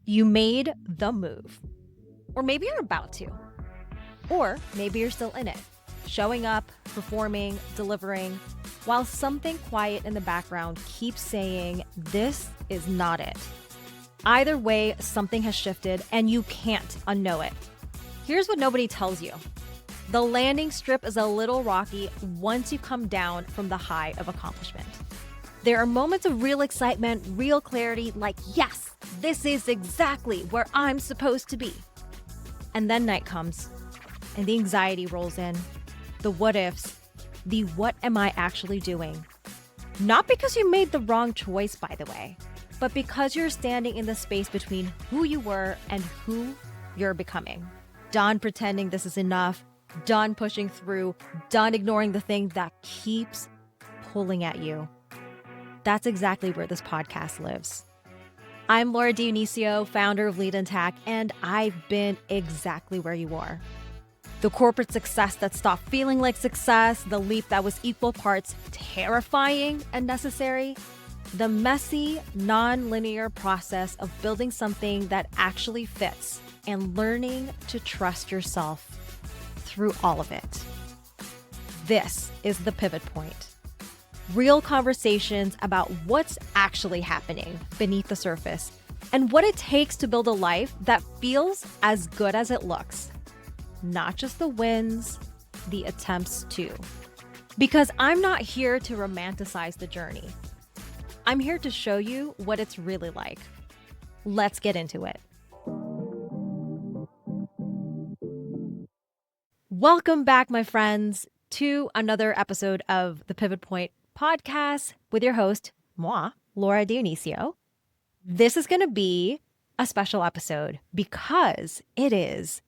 You made the move. Or maybe you're about to. Or maybe you're still in it, showing up, performing, delivering, while something quiet in the background keeps saying, this is not it. Either way, something has shifted and you can't unknow it. Here's what nobody tells you. The landing strip is a little rocky once you come down from the high of accomplishment. There are moments of real excitement, real clarity, like, yes, this is exactly where I'm supposed to be. And then night comes, and the anxiety rolls in, the what ifs, the what am I actually doing? Not because you made the wrong choice, by the way, but because you're standing in the space between who you were and who you're becoming. Done pretending this is enough, done pushing through, done ignoring the thing that keeps pulling at you. That's exactly where this podcast lives. I'm Laura Dionisio, founder of Lead Intact, and I've been exactly where you are. The corporate success that stopped feeling like success, the leap that was equal parts terrifying and necessary, the messy, non-linear process of building something that actually fits and learning to trust yourself through all of it. This is the pivot point. Real conversations about what's actually happening beneath the surface and what it takes to build a life that feels as good as it looks. Not just the wins, the attempts too. Because I'm not here to romanticize the journey. I'm here to show you what it's really like. Let's get into it. Welcome back, my friends, to another episode of the Pivot Point podcast with your host, moi, Laura Dionisio. This is going to be a special episode because it is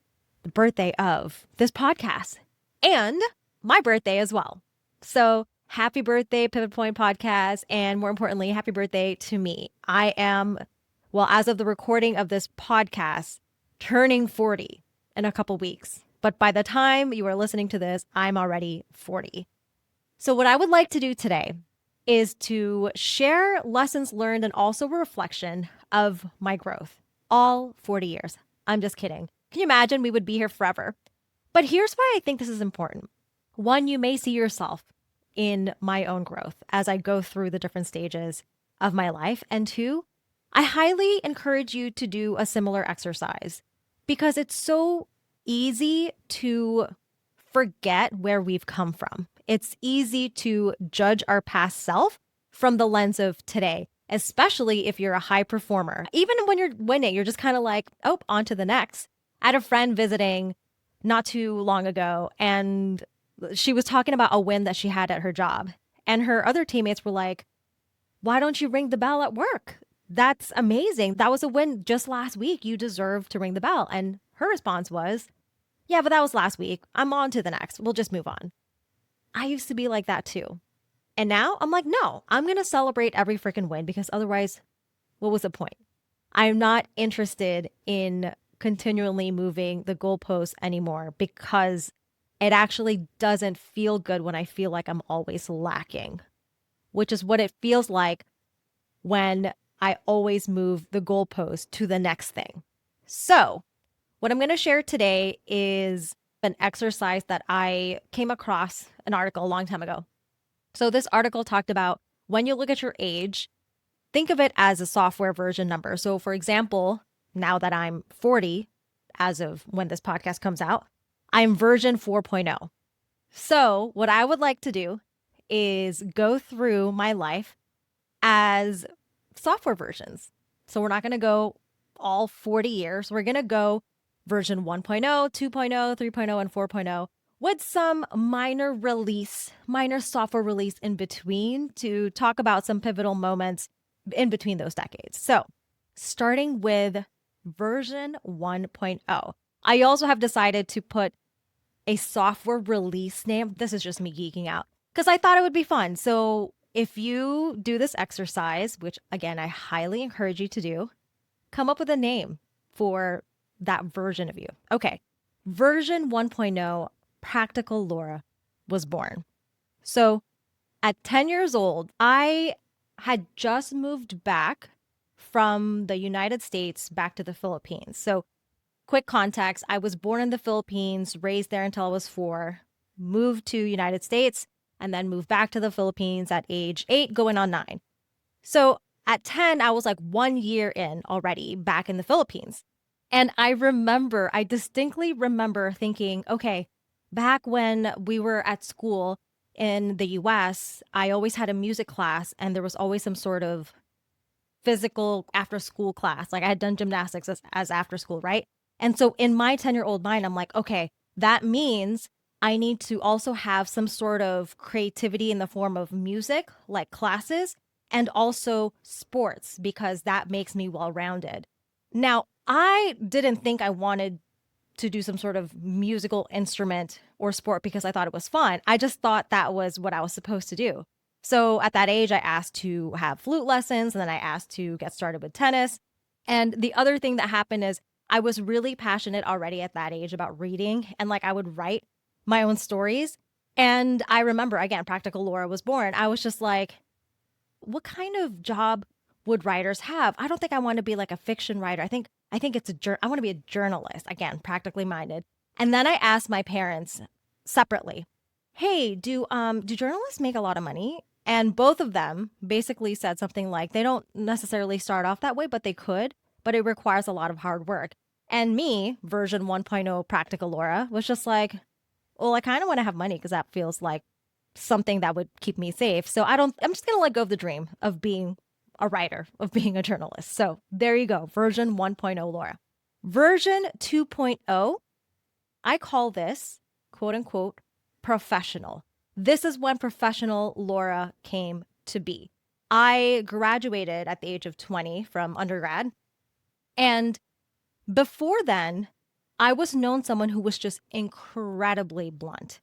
the birthday of this podcast and my birthday as well. So happy birthday, Pivot Point Podcast, and more importantly, happy birthday to me. I am, well, as of the recording of this podcast, turning 40 in a couple weeks. But by the time you are listening to this, I'm already 40. So what I would like to do today is to share lessons learned and also a reflection of my growth. All 40 years. I'm just kidding. Can you imagine? We would be here forever. But here's why I think this is important. One, you may see yourself in my own growth as I go through the different stages of my life. And two, I highly encourage you to do a similar exercise because it's so easy to forget where we've come from. It's easy to judge our past self from the lens of today, especially if you're a high performer. Even when you're winning, you're just kind of like, oh, on to the next. I had a friend visiting not too long ago, and she was talking about a win that she had at her job. And her other teammates were like, why don't you ring the bell at work? That's amazing. That was a win just last week. You deserve to ring the bell. And her response was, yeah, but that was last week. I'm on to the next. We'll just move on. I used to be like that too. And now I'm like, no, I'm going to celebrate every freaking win because otherwise, what was the point? I'm not interested in continually moving the goalposts anymore because it actually doesn't feel good when I feel like I'm always lacking, which is what it feels like when I always move the goalpost to the next thing. So what I'm going to share today is an exercise that I came across an article a long time ago. So this article talked about when you look at your age, think of it as a software version number. So for example, now that I'm 40, as of when this podcast comes out, I'm version 4.0. So what I would like to do is go through my life as software versions. So we're not going to go all 40 years. We're going to go version 1.0, 2.0, 3.0, and 4.0 with some minor software release in between to talk about some pivotal moments in between those decades. So starting with version 1.0, I also have decided to put a software release name. This is just me geeking out because I thought it would be fun. So if you do this exercise, which again, I highly encourage you to do, come up with a name for that version of you. Okay. Version 1.0, Practical Laura was born. So at 10 years old, I had just moved back from the United States back to the Philippines. So, quick context, I was born in the Philippines, raised there until I was 4, moved to United States, and then moved back to the Philippines at age 8, going on 9. So at 10, I was like 1 year in already back in the Philippines. And I distinctly remember thinking, okay, back when we were at school in the US, I always had a music class and there was always some sort of physical after school class. Like I had done gymnastics as after school, right? And so in my 10-year-old mind, I'm like, okay, that means I need to also have some sort of creativity in the form of music, like classes, and also sports, because that makes me well rounded. Now, I didn't think I wanted to do some sort of musical instrument or sport because I thought it was fun. I just thought that was what I was supposed to do. So at that age, I asked to have flute lessons and then I asked to get started with tennis. And the other thing that happened is I was really passionate already at that age about reading and like I would write my own stories. And I remember, again, Practical Laura was born. I was just like, what kind of job would writers have? I don't think I want to be like a fiction writer. I think I want to be a journalist, again, practically minded. And then I asked my parents separately, "Hey, do journalists make a lot of money?" And both of them basically said something like they don't necessarily start off that way, but they could, but it requires a lot of hard work. And me, version 1.0 Practical Laura, was just like, well, I kind of want to have money because that feels like something that would keep me safe. So I'm just going to let go of the dream of being a writer, of being a journalist. So there you go, version 1.0 Laura. Version 2.0, I call this, quote unquote, professional. This is when professional Laura came to be. I graduated at the age of 20 from undergrad. And before then, I was known someone who was just incredibly blunt,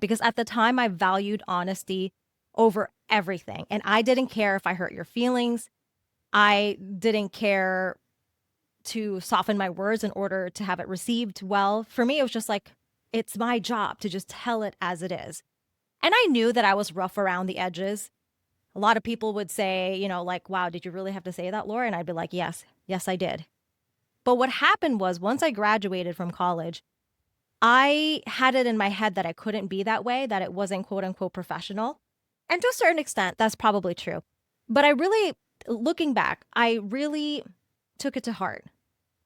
because at the time I valued honesty over everything. And I didn't care if I hurt your feelings. I didn't care to soften my words in order to have it received well. For me, it was just like, it's my job to just tell it as it is. And I knew that I was rough around the edges. A lot of people would say, like, wow, did you really have to say that, Laura? And I'd be like, yes, I did. But what happened was once I graduated from college, I had it in my head that I couldn't be that way, that it wasn't quote unquote professional. And to a certain extent, that's probably true. But looking back, I really took it to heart.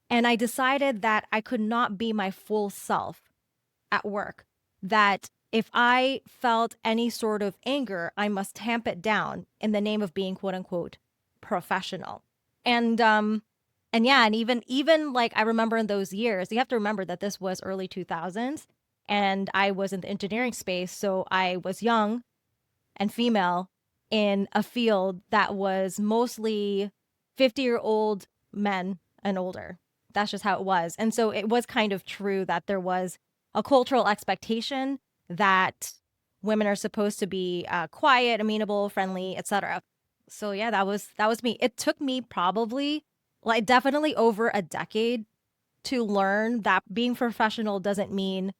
And I decided that I could not be my full self at work, that if I felt any sort of anger, I must tamp it down in the name of being quote unquote professional. And yeah, and even like I remember in those years, you have to remember that this was early 2000s and I was in the engineering space, so I was young and female in a field that was mostly 50-year-old men and older. That's just how it was. And so it was kind of true that there was a cultural expectation that women are supposed to be quiet, amenable, friendly, etc. So yeah, that was me. It took me probably like definitely over a decade to learn that being professional doesn't mean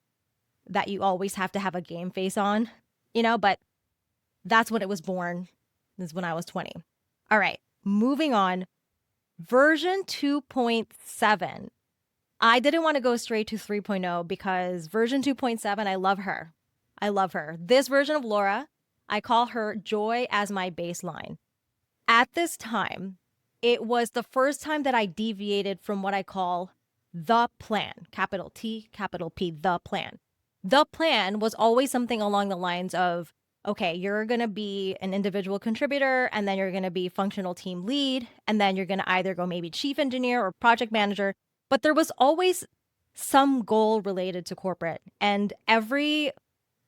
that you always have to have a game face on, but that's when it was born. This is when I was 20. All right, moving on. Version 2.7. I didn't want to go straight to 3.0 because version 2.7, I love her. I love her. This version of Laura, I call her joy as my baseline. At this time, it was the first time that I deviated from what I call the plan, capital T, capital P, the plan. The plan was always something along the lines of, okay, you're going to be an individual contributor, and then you're going to be functional team lead, and then you're going to either go maybe chief engineer or project manager. But there was always some goal related to corporate. And every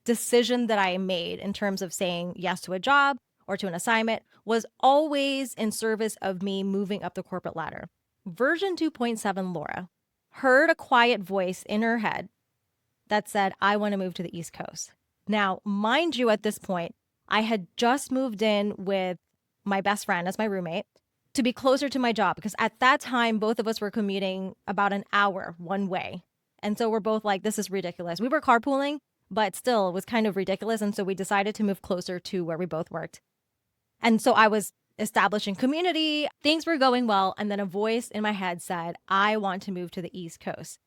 decision that I made in terms of saying yes to a job or to an assignment was always in service of me moving up the corporate ladder. Version 2.7 Laura heard a quiet voice in her head that said, I want to move to the East Coast. Now, mind you, at this point, I had just moved in with my best friend as my roommate to be closer to my job, because at that time, both of us were commuting about an hour one way. And so we're both like, this is ridiculous. We were carpooling, but still it was kind of ridiculous. And so we decided to move closer to where we both worked. And so I was establishing community. Things were going well. And then a voice in my head said, I want to move to the East Coast.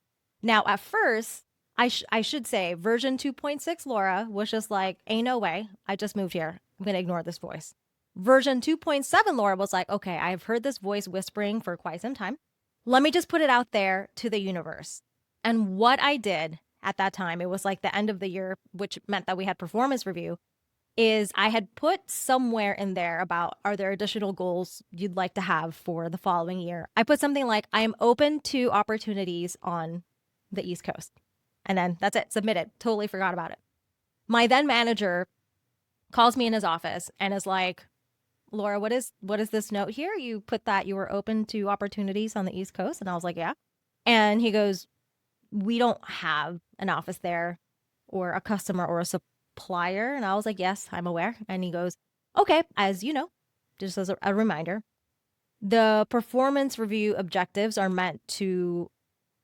Now, at first, I should say version 2.6 Laura was just like, ain't no way. I just moved here. I'm going to ignore this voice. Version 2.7 Laura was like, okay, I've heard this voice whispering for quite some time. Let me just put it out there to the universe. And what I did at that time, it was like the end of the year, which meant that we had performance review, is I had put somewhere in there about, are there additional goals you'd like to have for the following year? I put something like, I am open to opportunities on the East Coast. And then that's it, submitted. Totally forgot about it. My then manager calls me in his office and is like, Laura, what is this note here? You put that you were open to opportunities on the East Coast. And I was like, yeah. And he goes, we don't have an office there or a customer or a supplier. And I was like, yes, I'm aware. And he goes, okay, as you know, just as a reminder, the performance review objectives are meant to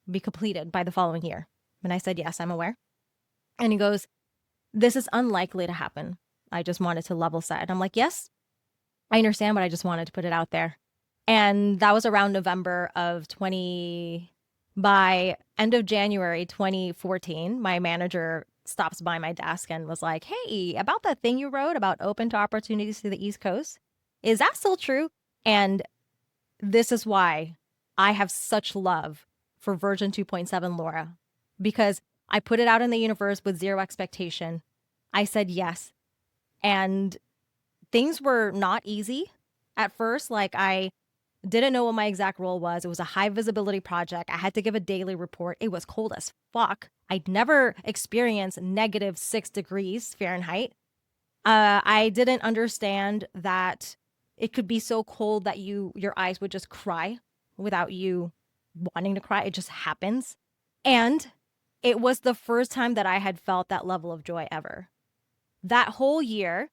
be completed by the following year. And I said, yes, I'm aware. And he goes, this is unlikely to happen. I just wanted to level set. And I'm like, yes, I understand, but I just wanted to put it out there. And that was around November of by end of January 2014, my manager stops by my desk and was like, hey, about that thing you wrote about open to opportunities to the East Coast, is that still true? And this is why I have such love for version 2.7 Laura, because I put it out in the universe with zero expectation. I said yes. And things were not easy at first. Like, I didn't know what my exact role was. It was a high visibility project. I had to give a daily report. It was cold as fuck. I'd never experienced -6 degrees Fahrenheit. I didn't understand that it could be so cold that your eyes would just cry without you wanting to cry. It just happens. And it was the first time that I had felt that level of joy ever. That whole year,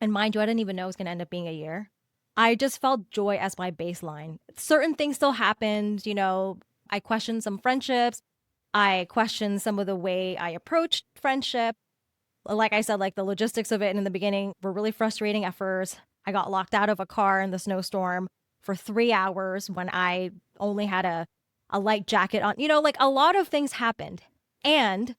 and mind you, I didn't even know it was going to end up being a year, I just felt joy as my baseline. Certain things still happened. You know, I questioned some friendships. I questioned some of the way I approached friendship. Like I said, like the logistics of it in the beginning were really frustrating at first. I got locked out of a car in the snowstorm for 3 hours when I only had a light jacket on. You know, like a lot of things happened. And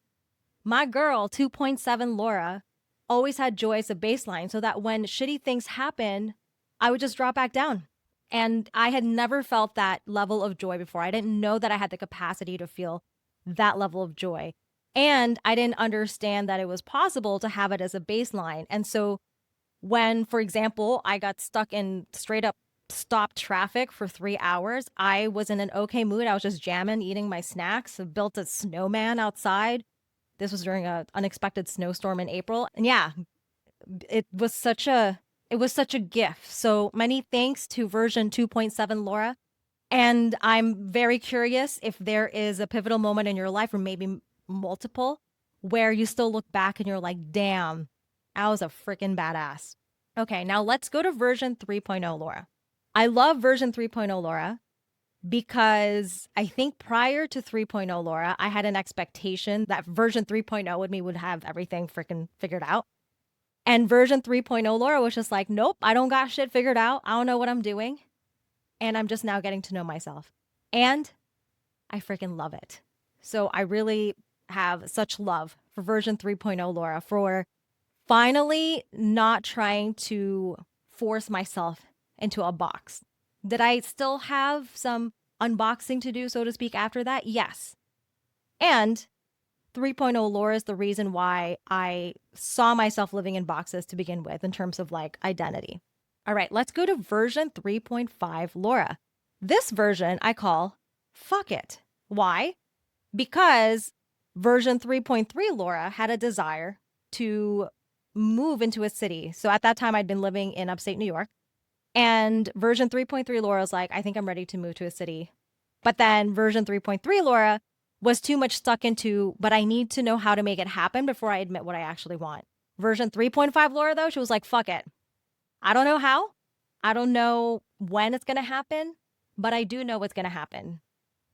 my girl, 2.7 Laura, always had joy as a baseline so that when shitty things happen, I would just drop back down. And I had never felt that level of joy before. I didn't know that I had the capacity to feel that level of joy. And I didn't understand that it was possible to have it as a baseline. And so when, for example, I got stuck in straight up stopped traffic for 3 hours, I was in an okay mood. I was just jamming, eating my snacks. I built a snowman outside. This was during an unexpected snowstorm in April. And yeah, it was such a gift. So many thanks to version 2.7 Laura. And I'm very curious if there is a pivotal moment in your life, or maybe multiple, where you still look back and you're like, damn, I was a freaking badass. Okay, now let's go to version 3.0 Laura. I love version 3.0 Laura because I think prior to 3.0 Laura, I had an expectation that version 3.0 would have everything freaking figured out. And version 3.0 Laura was just like, nope, I don't got shit figured out. I don't know what I'm doing. And I'm just now getting to know myself. And I freaking love it. So I really have such love for version 3.0 Laura for finally not trying to force myself into a box. Did I still have some unboxing to do, so to speak, after that? Yes. And 3.0 Laura is the reason why I saw myself living in boxes to begin with in terms of like identity. All right, let's go to version 3.5 Laura. This version I call fuck it. Why? Because version 3.3 Laura had a desire to move into a city. So at that time I'd been living in upstate New York. And version 3.3 Laura was like, I think I'm ready to move to a city. But then version 3.3 Laura was too much stuck into, but I need to know how to make it happen before I admit what I actually want. Version 3.5 Laura, though, she was like, fuck it. I don't know how. I don't know when it's going to happen, but I do know what's going to happen.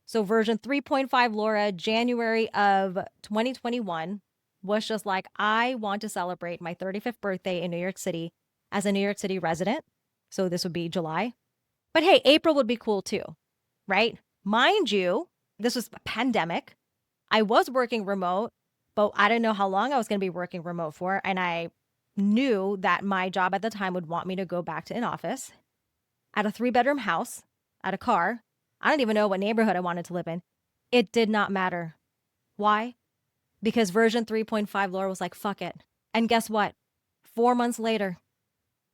So version 3.5 Laura, January of 2021, was just like, I want to celebrate my 35th birthday in New York City as a New York City resident. So this would be July. But hey, April would be cool too, right? Mind you, this was a pandemic. I was working remote, but I didn't know how long I was going to be working remote for. And I knew that my job at the time would want me to go back to an office at a 3-bedroom house, at a car. I don't even know what neighborhood I wanted to live in. It did not matter. Why? Because version 3.5 Laura was like, fuck it. And guess what? 4 months later,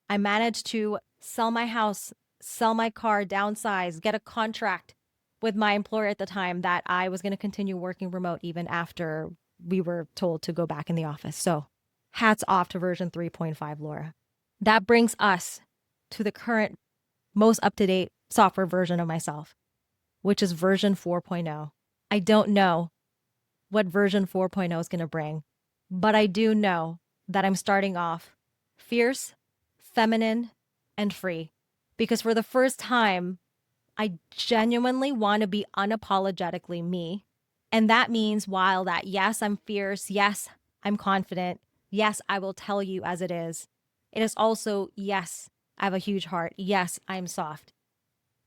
I managed to sell my house, sell my car, downsize, get a contract with my employer at the time that I was going to continue working remote even after we were told to go back in the office. So hats off to version 3.5 Laura. That brings us to the current most up-to-date software version of myself, which is version 4.0. I don't know what version 4.0 is going to bring, but I do know that I'm starting off fierce, feminine, and free. Because for the first time, I genuinely want to be unapologetically me. And that means while that, yes, I'm fierce, yes, I'm confident, yes, I will tell you as it is also, yes, I have a huge heart. Yes, I'm soft.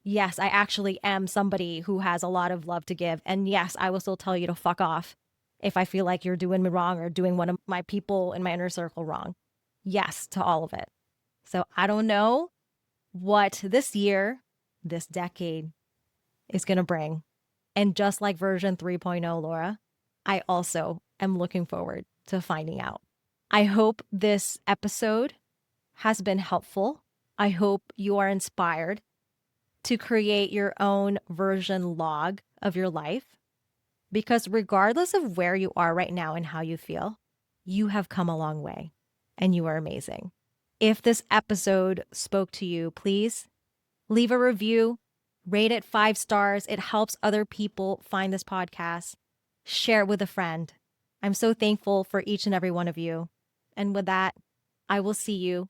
Yes, I actually am somebody who has a lot of love to give. And yes, I will still tell you to fuck off if I feel like you're doing me wrong or doing one of my people in my inner circle wrong. Yes to all of it. So I don't know what this year, this decade is going to bring. And just like version 3.0, Laura, I also am looking forward to finding out. I hope this episode has been helpful. I hope you are inspired to create your own version log of your life. Because regardless of where you are right now and how you feel, you have come a long way and you are amazing. If this episode spoke to you, please leave a review, rate it 5 stars. It helps other people find this podcast. Share it with a friend. I'm so thankful for each and every one of you. And with that, I will see you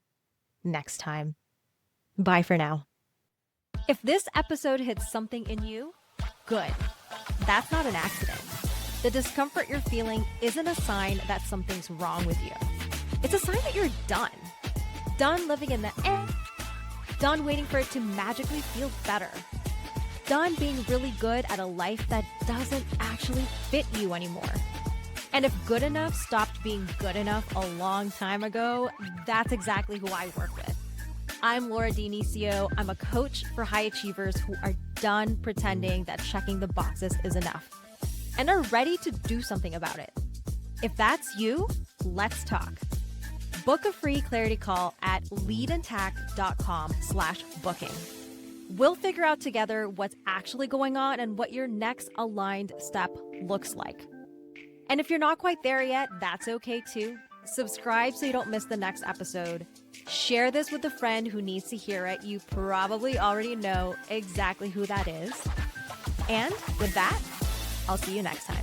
next time. Bye for now. If this episode hits something in you, good. That's not an accident. The discomfort you're feeling isn't a sign that something's wrong with you. It's a sign that you're done. Done living in the done waiting for it to magically feel better. Done being really good at a life that doesn't actually fit you anymore. And if good enough stopped being good enough a long time ago, that's exactly who I work with. I'm Laura Dionisio. I'm a coach for high achievers who are done pretending that checking the boxes is enough and are ready to do something about it. If that's you, let's talk. Book a free clarity call at leadintact.com/booking. We'll figure out together what's actually going on and what your next aligned step looks like. And if you're not quite there yet, that's okay too. Subscribe so you don't miss the next episode. Share this with a friend who needs to hear it. You probably already know exactly who that is. And with that, I'll see you next time.